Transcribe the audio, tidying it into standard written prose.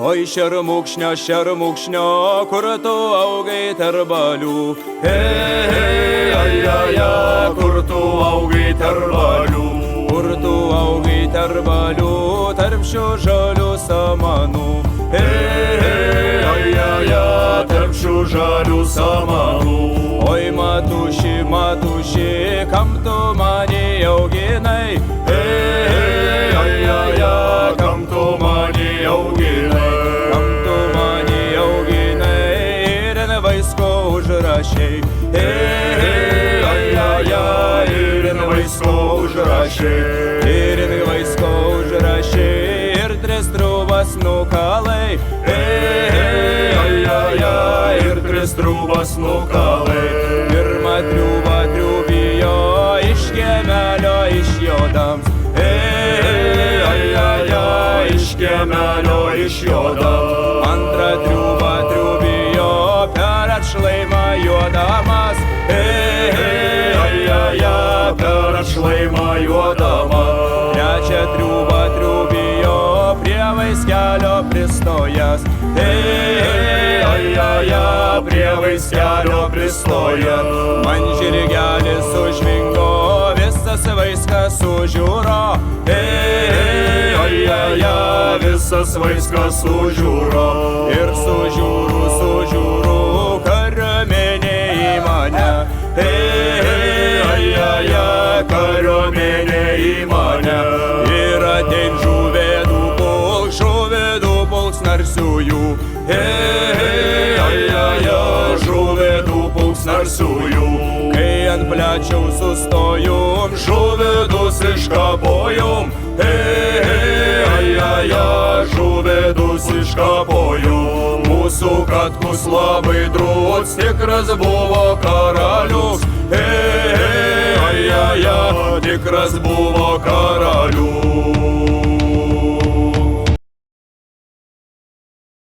Oi šermukšnio, kur tu augai tarp balių. Kur tu augai tarp balių. Kur tu augai tarp balių, tarp šių žalių samanų. Tarp šių žalių samanų. Oi matuši, kam tu mane auginai? Kam tu mane auginai? Kam tu mane auginai ir ant vaisko užrašei? Ir ant vaisko užrašei. Ir ant vaisko užrašei ir tris trūbas nukalai. Ir tris trūbas nukalai. Pirmą triūbą triūbijo iš kiemelio išjodams. Iš kiemelio išjodams. Antrą triūbą triūbijo per atšlaimą juodamas. Per atšlaimą juodamas. Trečią triūbą triūbijo prie vaiskelio pristojęs. Prie vaiskelio pristojęs. Man žirgelis sužvingo, visas vaiskas sužiūro. Visas vaiskas sužiūro. Ir sužiūru, kariuomenė į mane. Kariuomenė į mane. Ir atein žuvedų pulks narsiųjų. Žuvedų pulks narsiųjų. Kai ant plečiaus sustojom, Žuvedus iškapojom. Žuvedus iškapojom. Mūsų Katkus labai drūts, tikras buvo karalius. Tikras buvo karalius.